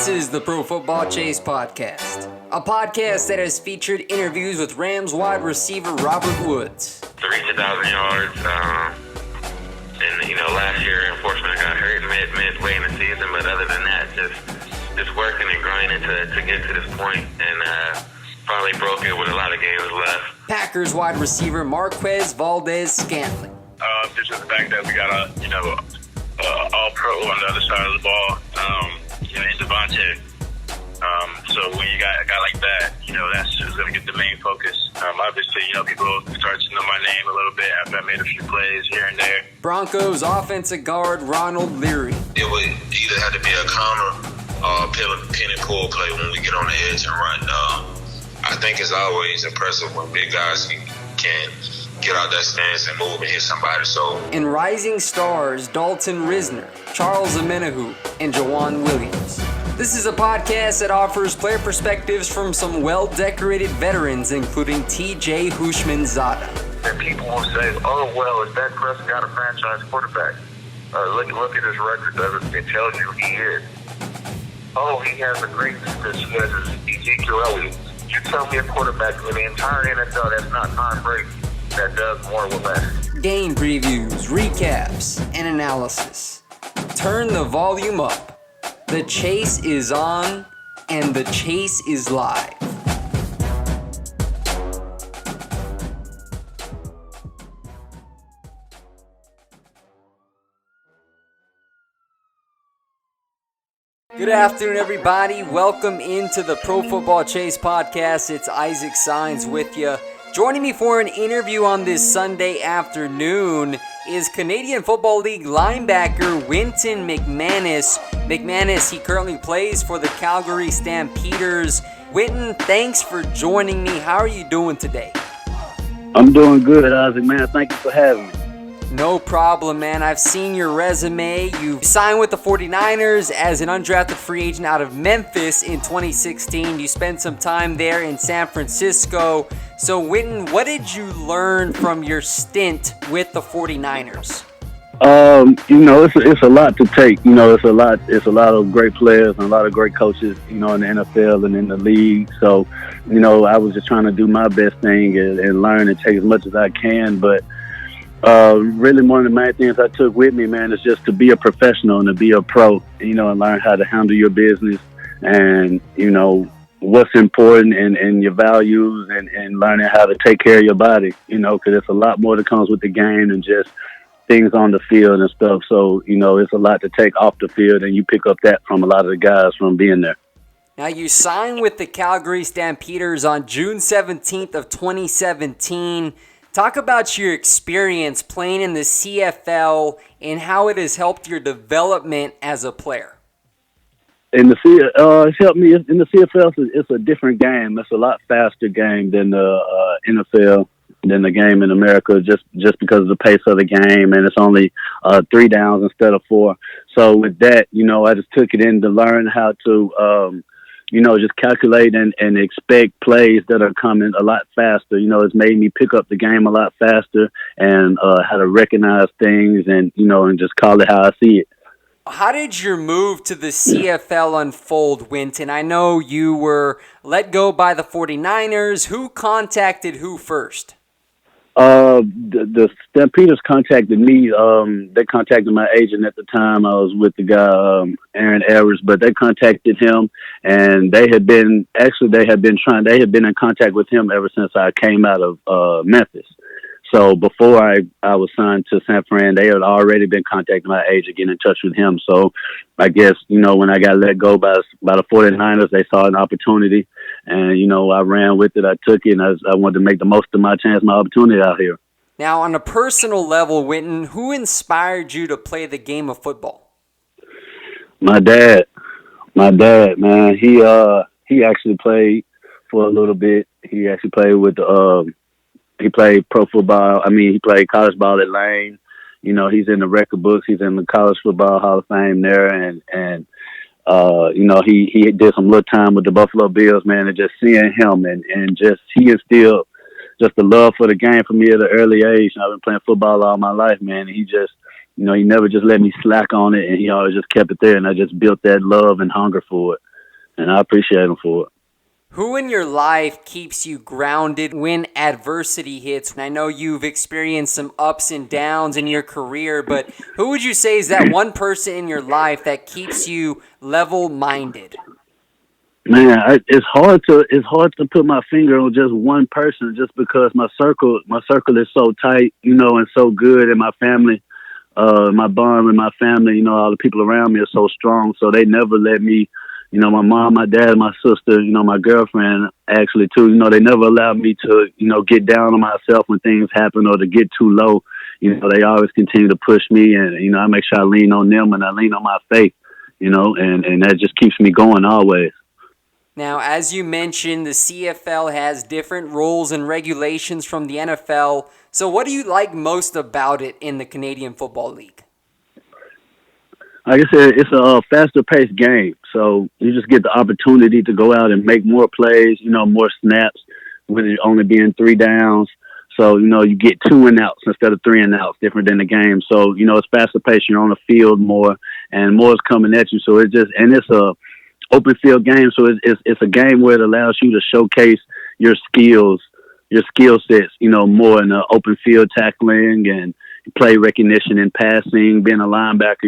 This is the Pro Football Chase podcast, a podcast that has featured interviews with Rams wide receiver Robert Woods. To reach 1,000 yards, and last year, unfortunately, I got hurt midway in the season. But other than that, just working and grinding to get to this point, and finally broke it with a lot of games left. Packers wide receiver Marquez Valdez-Scantling. Just the fact that we got all-pro on the other side of the ball, in Devontae. So when you got a guy like that, that's just going to get the main focus. Obviously, people start to know my name a little bit after I made a few plays here and there. Broncos offensive guard Ronald Leary. It would either have to be a counter or a pin and pull play when we get on the edge and run. I think it's always impressive when big guys can get out that stance and move and hit somebody. And rising stars Dalton Risner, Charles Amenahu, and Jawan Williams. This is a podcast that offers player perspectives from some well-decorated veterans, including T.J. Hushmanzada. And people will say, "Oh, well, is Dak Prescott a franchise quarterback? Look at his record. It tells you who he is. Oh, he has a great defense. He has Ezekiel Elliott. You tell me a quarterback in the entire NFL that's not Tom Brady that does more with less." Game previews, recaps, and analysis. Turn the volume up. The chase is on, and the chase is live. Good afternoon, everybody. Welcome into the Pro Football Chase podcast. It's Isaac Saenz with you. Joining me for an interview on this Sunday afternoon is Canadian Football League linebacker Wynton McManis. McManis, he currently plays for the Calgary Stampeders. Wynton, thanks for joining me. How are you doing today? I'm doing good, Isaac, man. Thank you for having me. No problem, man. I've seen your resume. You signed with the 49ers as an undrafted free agent out of Memphis in 2016. You spent some time there in San Francisco. So, Wynton, what did you learn from your stint with the 49ers? It's a lot to take. It's a lot of great players and a lot of great coaches, in the NFL and in the league. So, I was just trying to do my best thing and learn and take as much as I can. But really one of the main things I took with me, man, is just to be a professional and to be a pro, and learn how to handle your business and, what's important and your values and learning how to take care of your body, because there's a lot more that comes with the game than just things on the field and stuff. So, it's a lot to take off the field, and you pick up that from a lot of the guys from being there. Now, you signed with the Calgary Stampeders on June 17th of 2017. Talk about your experience playing in the CFL and how it has helped your development as a player. It's helped me in the CFL. It's a different game. It's a lot faster game than the NFL, than the game in America, just because of the pace of the game, and it's only 3 downs instead of 4. So with that, I just took it in to learn how to just calculate and expect plays that are coming a lot faster. It's made me pick up the game a lot faster and how to recognize things and just call it how I see it. How did your move to the CFL unfold, Wynton? I know you were let go by the 49ers. Who contacted who first? The Stampeders contacted me. They contacted my agent at the time. I was with the guy, Aaron Evers, but they contacted him, and they had been in contact with him ever since I came out of Memphis. So before I was signed to San Fran, they had already been contacting my agent, getting in touch with him. So I guess, when I got let go by the 49ers, they saw an opportunity, and, I ran with it. I took it, and I wanted to make the most of my opportunity out here. Now, on a personal level, Wynton, who inspired you to play the game of football? My dad, man. He actually played for a little bit. He actually played with he played pro football. He played college ball at Lane. He's in the record books. He's in the College Football Hall of Fame there, and he did some little time with the Buffalo Bills, man. And just seeing him and just he instilled just the love for the game for me at an early age. I've been playing football all my life, man. And he just, he never just let me slack on it, and he always just kept it there, and I just built that love and hunger for it. and I appreciate them for it. Who in your life keeps you grounded when adversity hits? I know you've experienced some ups and downs in your career, but who would you say is that one person in your life that keeps you level-minded? Man, it's hard to put my finger on just one person, just because my circle is so tight, and so good, and my family, my bond with my family, all the people around me are so strong, so they never let me. My mom, my dad, my sister, my girlfriend actually too, they never allowed me to, get down on myself when things happen or to get too low. They always continue to push me, and, I make sure I lean on them and I lean on my faith, and that just keeps me going always. Now, as you mentioned, the CFL has different rules and regulations from the NFL. So what do you like most about it in the Canadian Football League? Like I said, it's a faster-paced game, so you just get the opportunity to go out and make more plays, more snaps, with it only being 3 downs. So, you get 2 and outs instead of 3 and outs, different than the game. So, it's faster-paced. You're on the field more, and more is coming at you. So it's a open field game. So it's a game where it allows you to showcase your skills, your skill sets, more in the open field tackling and play recognition and passing, being a linebacker,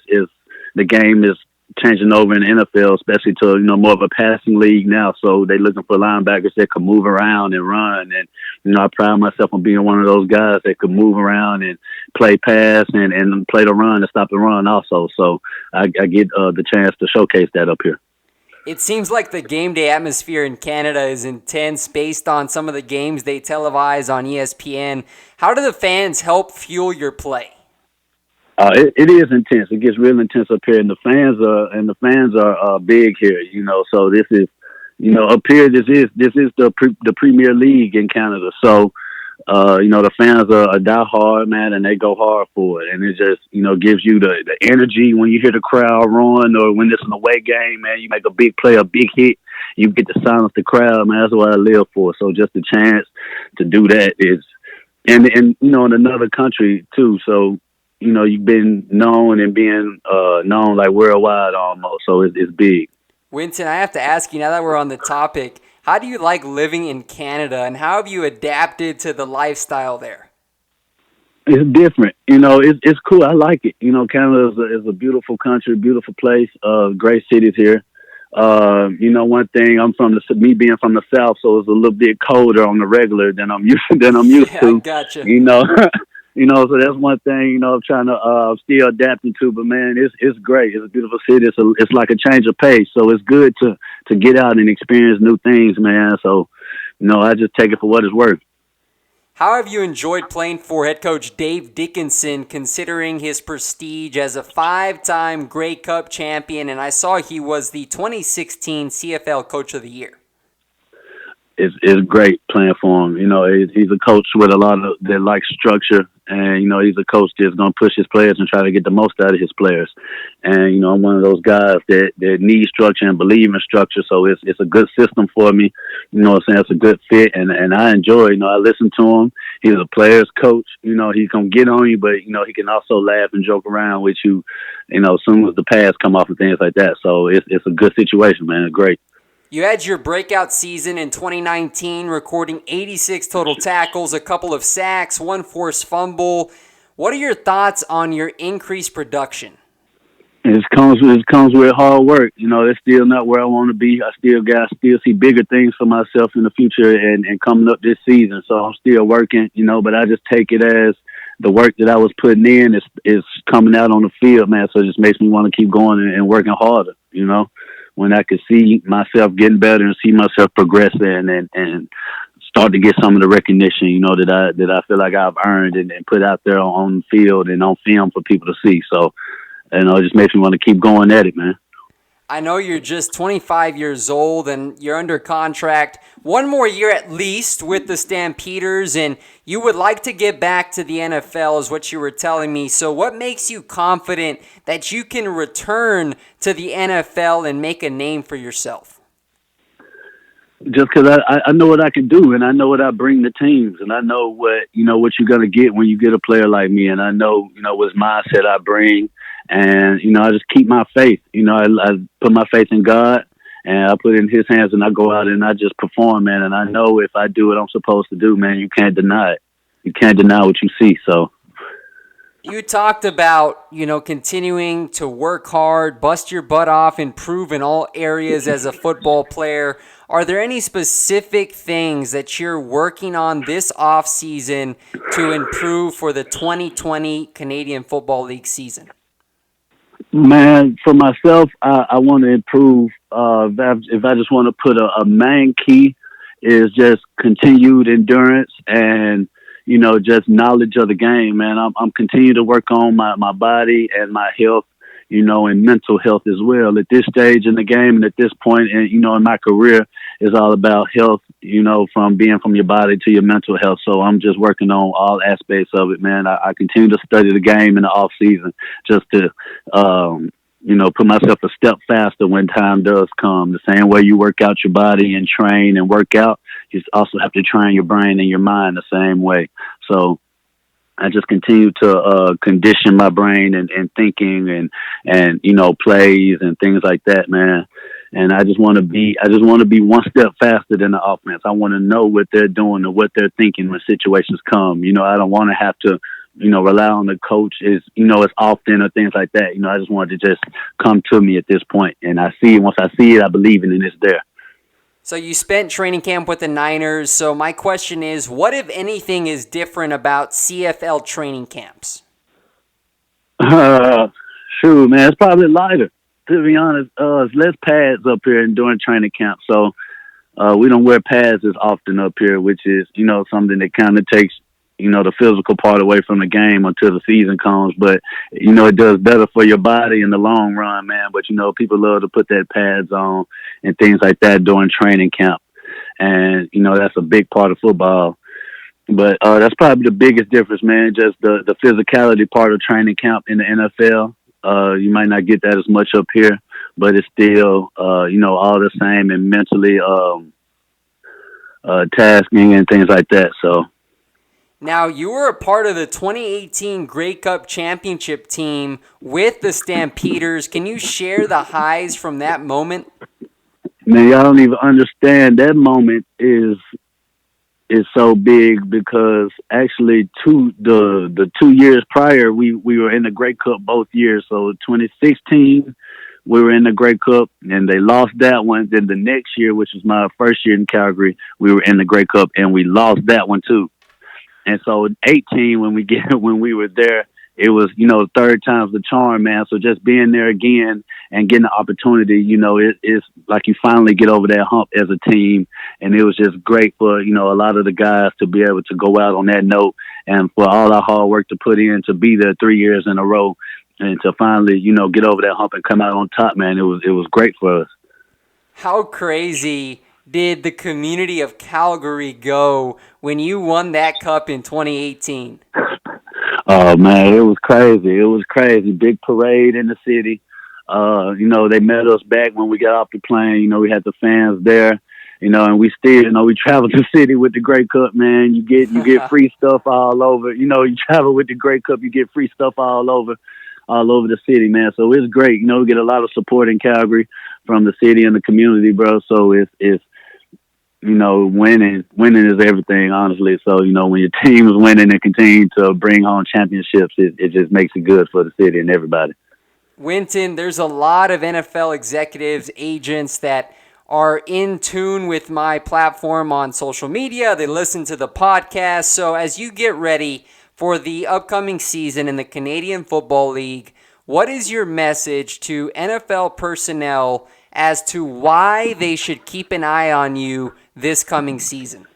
is the game is changing over in the NFL, especially to, more of a passing league now. So they're looking for linebackers that can move around and run. And, I pride myself on being one of those guys that could move around and play pass and play the run and stop the run also. So I get the chance to showcase that up here. It seems like the game day atmosphere in Canada is intense based on some of the games they televise on ESPN. How do the fans help fuel your play? It is intense. It gets real intense up here, and the fans are big here. So this is, up here. This is the Premier League in Canada. So, the fans are die hard, man, and they go hard for it. And it just, gives you the energy when you hear the crowd run, or when it's an away game, man, you make a big play, a big hit, you get to silence the crowd, man. That's what I live for. So just the chance to do that is, and in another country too. So, you've been known and being known like worldwide almost. So it's big. Wynton, I have to ask you, now that we're on the topic, how do you like living in Canada, and how have you adapted to the lifestyle there? It's different. It's cool. I like it. Canada is a beautiful country, beautiful place, great cities here. One thing, me being from the South, so it's a little bit colder on the regular than I'm used to. I gotcha. So that's one thing, I'm trying to still adapting to. But man, it's great. It's a beautiful city. It's like a change of pace. So it's good to get out and experience new things, man. So, I just take it for what it's worth. How have you enjoyed playing for head coach Dave Dickenson, considering his prestige as a 5-time Grey Cup champion? And I saw he was the 2016 CFL Coach of the Year. It's great playing for him. He's a coach with a lot of that likes structure, and he's a coach that's gonna push his players and try to get the most out of his players. And I'm one of those guys that need structure and believe in structure. So it's a good system for me. It's a good fit, and I enjoy. I listen to him. He's a player's coach. He's gonna get on you, but he can also laugh and joke around with you. As soon as the pads come off and things like that. So it's a good situation, man. It's great. You had your breakout season in 2019, recording 86 total tackles, a couple of sacks, 1 forced fumble. What are your thoughts on your increased production? It comes with hard work. It's still not where I want to be. I still see bigger things for myself in the future and coming up this season. So I'm still working, but I just take it as the work that I was putting in is coming out on the field, man. So it just makes me want to keep going and working harder, when I could see myself getting better and see myself progressing and start to get some of the recognition, that I feel like I've earned and put out there on the field and on film for people to see. So, it just makes me want to keep going at it, man. I know you're just 25 years old and you're under contract 1 more year at least with the Stampeders, and you would like to get back to the NFL is what you were telling me. So what makes you confident that you can return to the NFL and make a name for yourself? Just because I know what I can do, and I know what I bring to teams, and I know what you're going to get when you get a player like me, and I know, what mindset I bring. And, I just keep my faith. I put my faith in God, and I put it in his hands, and I go out and I just perform, man. And I know if I do what I'm supposed to do, man, you can't deny it. You can't deny what you see. So you talked about, continuing to work hard, bust your butt off, improve in all areas as a football player. Are there any specific things that you're working on this offseason to improve for the 2020 Canadian Football League season? Man, for myself, I want to improve. If I just want to put a main key is just continued endurance and, just knowledge of the game, man. I'm continuing to work on my body and my health, and mental health as well. At this stage in the game and at this point, and, in my career, is all about health, from your body to your mental health. So I'm just working on all aspects of it, man. I continue to study the game in the off season just to, put myself a step faster when time does come. The same way you work out your body and train and work out, you also have to train your brain and your mind the same way. So I just continue to condition my brain and thinking and plays and things like that, man. And I just want to be one step faster than the offense. I want to know what they're doing and what they're thinking when situations come. I don't want to have to, rely on the coach as often or things like that. I just want it to just come to me at this point. And once I see it, I believe it and it's there. So you spent training camp with the Niners. So my question is, what, if anything, is different about CFL training camps? Shoot, man, it's probably lighter. To be honest, there's less pads up here during training camp. So we don't wear pads as often up here, which is, something that kind of takes, the physical part away from the game until the season comes. But, it does better for your body in the long run, man. But, people love to put that pads on and things like that during training camp. And, that's a big part of football. But that's probably the biggest difference, man, just the physicality part of training camp in the NFL. You might not get that as much up here, but it's still, all the same and mentally tasking and things like that. So. Now, you were a part of the 2018 Grey Cup championship team with the Stampeders. Can you share the highs from that moment? Man, y'all don't even understand. That moment is so big because actually the 2 years prior, we were in the Grey Cup both years. So 2016, we were in the Grey Cup and they lost that one. Then the next year, which was my first year in Calgary, we were in the Grey Cup and we lost that one too. And so 18, when we were there, it was, third time's the charm, man. So just being there again and getting the opportunity, it's like you finally get over that hump as a team. And it was just great for, a lot of the guys to be able to go out on that note and for all our hard work to put in to be there 3 years in a row and to finally, get over that hump and come out on top, man. It was great for us. How crazy did the community of Calgary go when you won that cup in 2018? Oh, man, it was crazy. It was crazy. Big parade in the city. They met us back when we got off the plane. We had the fans there, and we still, we traveled the city with the Grey Cup, man. You get free stuff all over. You travel with the Grey Cup, you get free stuff all over the city, man. So it's great. We get a lot of support in Calgary from the city and the community, bro. So it's winning is everything, honestly. So, when your team is winning and continue to bring home championships, it just makes it good for the city and everybody. Wynton, there's a lot of NFL executives, agents that are in tune with my platform on social media. They listen to the podcast. So as you get ready for the upcoming season in the Canadian Football League, what is your message to NFL personnel as to why they should keep an eye on you this coming season?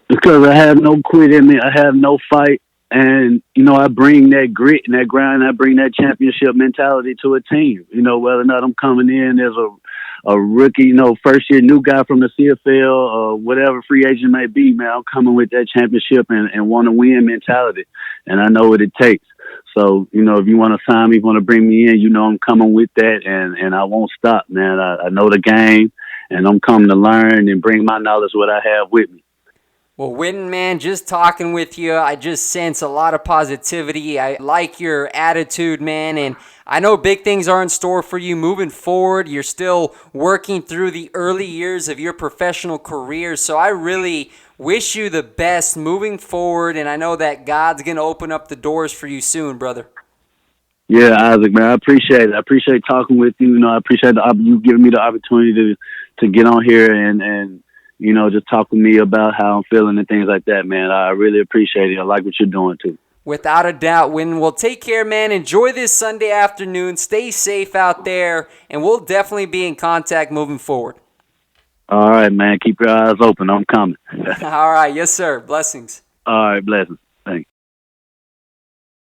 Because I have no quit in me. I have no fight. And, I bring that grit and that grind. I bring that championship mentality to a team. Whether or not I'm coming in as a rookie, first year new guy from the CFL or whatever free agent may be, man, I'm coming with that championship and want to win mentality. And I know what it takes. So, if you want to sign me, want to bring me in, I'm coming with that and I won't stop, man. I know the game and I'm coming to learn and bring my knowledge, what I have with me. Well, Wynton, man, just talking with you, I just sense a lot of positivity. I like your attitude, man, and I know big things are in store for you moving forward. You're still working through the early years of your professional career, so I really wish you the best moving forward, and I know that God's going to open up the doors for you soon, brother. Yeah, Isaac, man, I appreciate it. I appreciate talking with you. You know, I appreciate you giving me the opportunity to get on here and just talk with me about how I'm feeling and things like that, man. I really appreciate it. I like what you're doing, too. Without a doubt, Wynton. Well, take care, man. Enjoy this Sunday afternoon. Stay safe out there, and we'll definitely be in contact moving forward. All right, man. Keep your eyes open. I'm coming. All right. Yes, sir. Blessings. All right. Blessings.